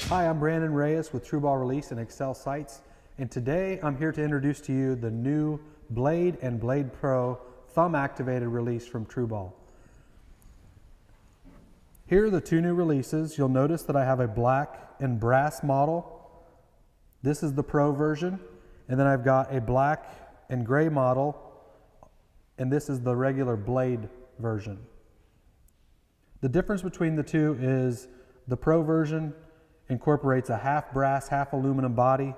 Hi, I'm Brandon Reyes with T.R.U Release and Excel Sights, and today I'm here to introduce to you the new Blade and Blade Pro thumb activated release from T.R.U. Here are the two new releases. You'll notice that I have a black and brass model. This is the Pro version, and then I've got a black and gray model, and this is the regular Blade version. The difference between the two is the Pro version incorporates a half brass, half aluminum body,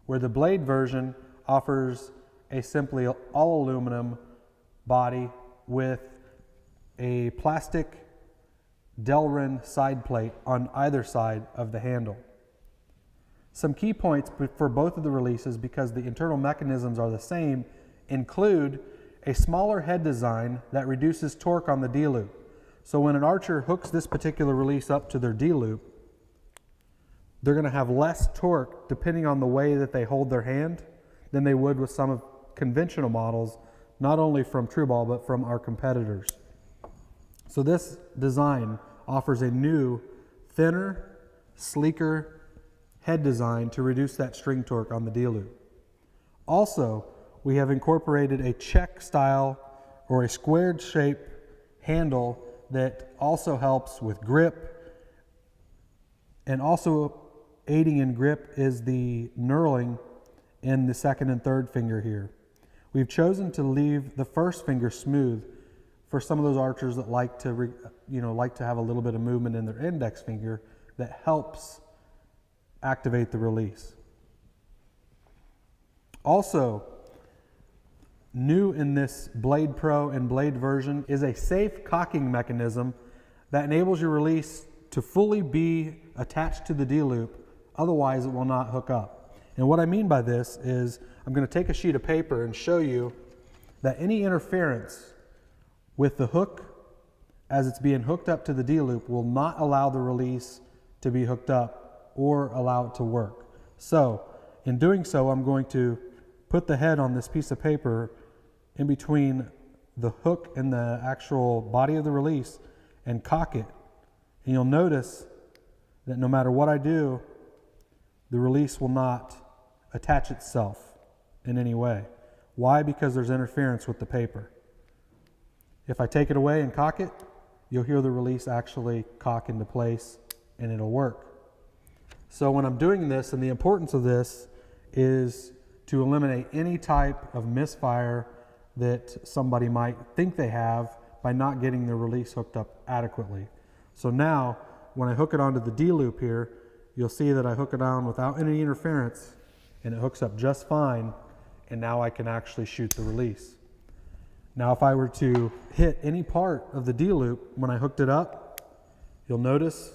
where the Blade version offers a simply all aluminum body with a plastic Delrin side plate on either side of the handle. Some key points for both of the releases, because the internal mechanisms are the same, include a smaller head design that reduces torque on the D-loop. So when an archer hooks this particular release up to their D-loop, they're going to have less torque depending on the way that they hold their hand than they would with some of conventional models, not only from T.R.U but from our competitors. So this design offers a new, thinner, sleeker head design to reduce that string torque on the D-loop. Also, we have incorporated a check style or a squared shape handle that also helps with grip, and also aiding in grip is the knurling in the second and third finger here. We've chosen to leave the first finger smooth for some of those archers that like to have a little bit of movement in their index finger that helps activate the release. Also, new in this Blade Pro and Blade version is a safe cocking mechanism that enables your release to fully be attached to the D-loop. Otherwise, it will not hook up. And what I mean by this is I'm going to take a sheet of paper and show you that any interference with the hook as it's being hooked up to the D-loop will not allow the release to be hooked up or allow it to work. So in doing so, I'm going to put the head on this piece of paper in between the hook and the actual body of the release and cock it. And you'll notice that no matter what I do, the release will not attach itself in any way. Why? Because there's interference with the paper. If I take it away and cock it, you'll hear the release actually cock into place and it'll work. So when I'm doing this, and the importance of this is to eliminate any type of misfire that somebody might think they have by not getting the release hooked up adequately. So now, when I hook it onto the D-loop here, you'll see that I hook it on without any interference and it hooks up just fine, and now I can actually shoot the release. Now if I were to hit any part of the D-loop when I hooked it up, you'll notice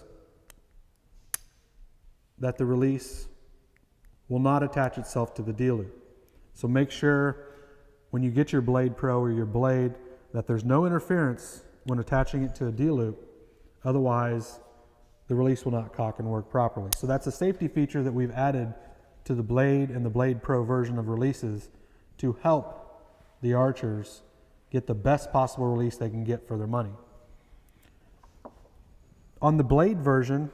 that the release will not attach itself to the D-loop. So make sure when you get your Blade Pro or your Blade that there's no interference when attaching it to a D-loop. Otherwise, the release will not cock and work properly. So that's a safety feature that we've added to the Blade and the Blade Pro version of releases to help the archers get the best possible release they can get for their money. On the Blade version,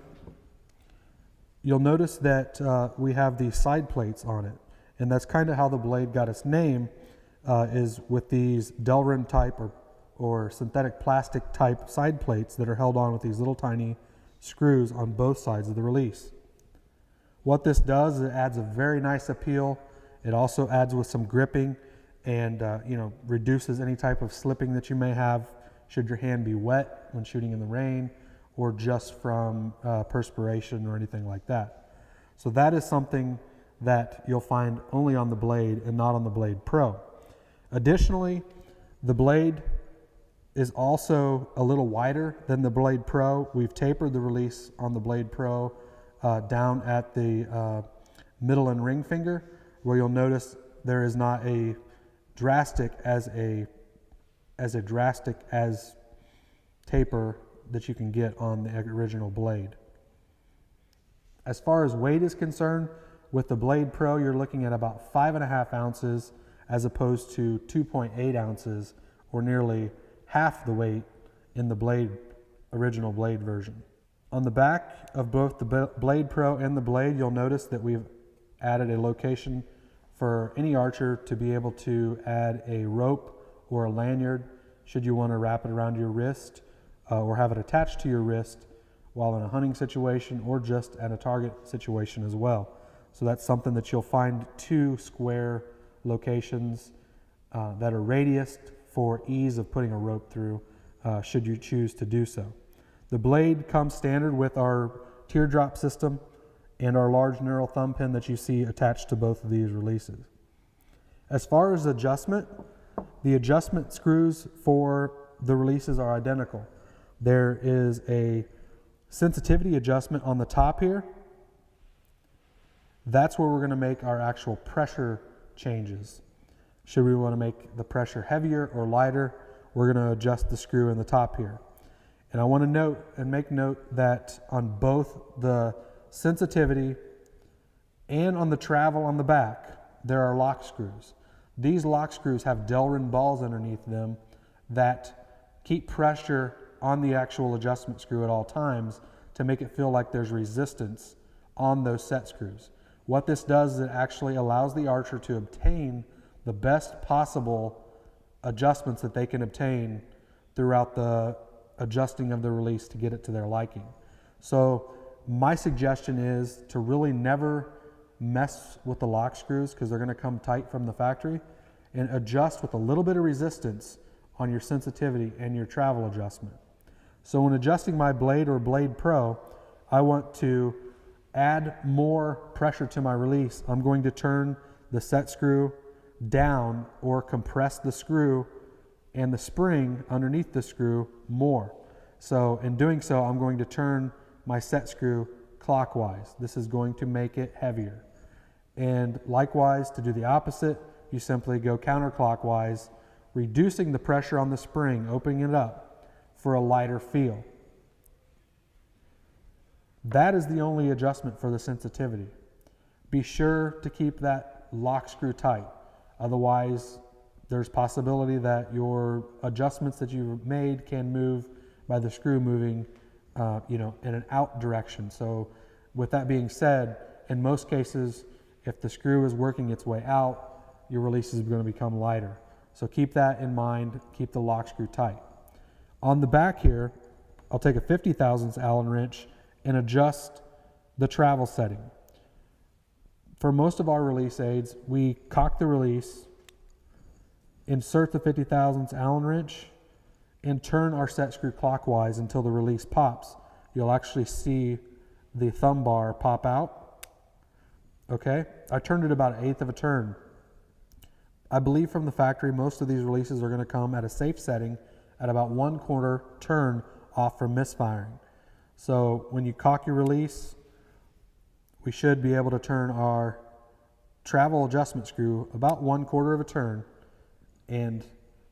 you'll notice that we have these side plates on it, and that's kind of how the Blade got its name, is with these Delrin type or synthetic plastic type side plates that are held on with these little tiny screws on both sides of the release. What this does is it adds a very nice appeal. It also adds with some gripping and reduces any type of slipping that you may have should your hand be wet when shooting in the rain or just from perspiration or anything like that. So that is something that you'll find only on the Blade and not on the Blade Pro. Additionally, the Blade is also a little wider than the Blade Pro. We've tapered the release on the Blade Pro down at the middle and ring finger, where you'll notice there is not a drastic as taper that you can get on the original Blade. As far as weight is concerned, with the Blade Pro, you're looking at about 5.5 ounces as opposed to 2.8 ounces, or nearly half the weight in the original Blade version. On the back of both the Blade Pro and the Blade, you'll notice that we've added a location for any archer to be able to add a rope or a lanyard should you want to wrap it around your wrist or have it attached to your wrist while in a hunting situation or just at a target situation as well. So that's something that you'll find 2 square locations that are radiused for ease of putting a rope through should you choose to do so. The Blade comes standard with our teardrop system and our large knurled thumb pin that you see attached to both of these releases. As far as adjustment, the adjustment screws for the releases are identical. There is a sensitivity adjustment on the top here. That's where we're going to make our actual pressure changes. Should we want to make the pressure heavier or lighter, we're going to adjust the screw in the top here. And I want to note and make note that on both the sensitivity and on the travel on the back, there are lock screws. These lock screws have Delrin balls underneath them that keep pressure on the actual adjustment screw at all times to make it feel like there's resistance on those set screws. What this does is it actually allows the archer to obtain the best possible adjustments that they can obtain throughout the adjusting of the release to get it to their liking. So my suggestion is to really never mess with the lock screws because they're going to come tight from the factory, and adjust with a little bit of resistance on your sensitivity and your travel adjustment. So when adjusting my Blade or Blade Pro, I want to add more pressure to my release. I'm going to turn the set screw down or compress the screw and the spring underneath the screw more. So in doing so, I'm going to turn my set screw clockwise. This is going to make it heavier. And likewise, to do the opposite, you simply go counterclockwise, reducing the pressure on the spring, opening it up for a lighter feel. That is the only adjustment for the sensitivity. Be sure to keep that lock screw tight. Otherwise, there's possibility that your adjustments that you've made can move by the screw moving in an out direction. So with that being said, in most cases, if the screw is working its way out, your release is going to become lighter. So keep that in mind, keep the lock screw tight. On the back here, I'll take a 50 thousandths Allen wrench and adjust the travel setting. For most of our release aids, we cock the release, insert the 50 thousandths Allen wrench, and turn our set screw clockwise until the release pops. You'll actually see the thumb bar pop out. Okay, I turned it about 1/8 of a turn. I believe from the factory, most of these releases are going to come at a safe setting at about 1/4 turn off from misfiring. So when you cock your release, we should be able to turn our travel adjustment screw about 1/4 of a turn, and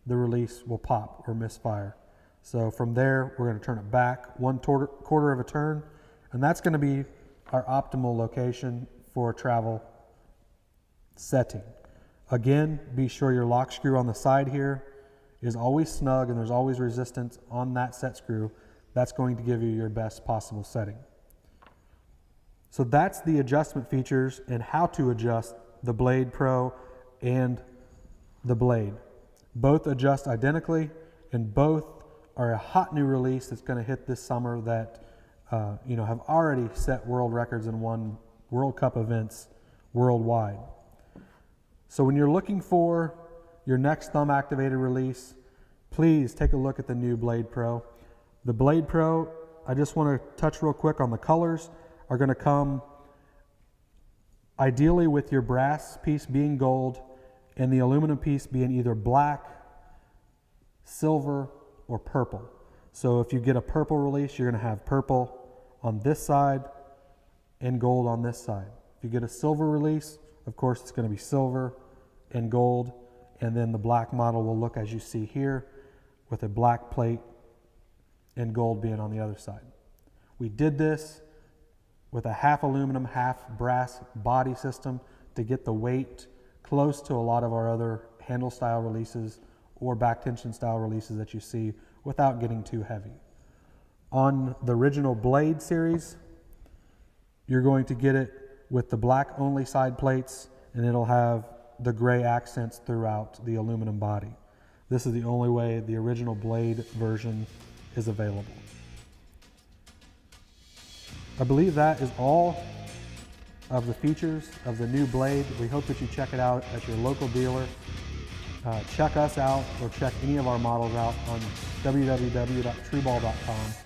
the release will pop or misfire. So from there, we're going to turn it back 1/4 of a turn, and that's going to be our optimal location for travel setting. Again, be sure your lock screw on the side here is always snug and there's always resistance on that set screw. That's going to give you your best possible setting. So that's the adjustment features and how to adjust the Blade Pro and the Blade. Both adjust identically, and both are a hot new release that's going to hit this summer that have already set world records and won World Cup events worldwide. So when you're looking for your next thumb activated release, please take a look at the new Blade Pro. The Blade Pro, I just want to touch real quick on the colors, are going to come ideally with your brass piece being gold and the aluminum piece being either black, silver, or purple. So if you get a purple release, you're going to have purple on this side and gold on this side. If you get a silver release, of course it's going to be silver and gold, and then the black model will look as you see here with a black plate and gold being on the other side. We did this with a half aluminum, half brass body system to get the weight close to a lot of our other handle style releases or back tension style releases that you see without getting too heavy. On the original Blade series, you're going to get it with the black only side plates, and it'll have the gray accents throughout the aluminum body. This is the only way the original Blade version is available. I believe that is all of the features of the new Blade. We hope that you check it out at your local dealer. Check us out or check any of our models out on www.trueball.com.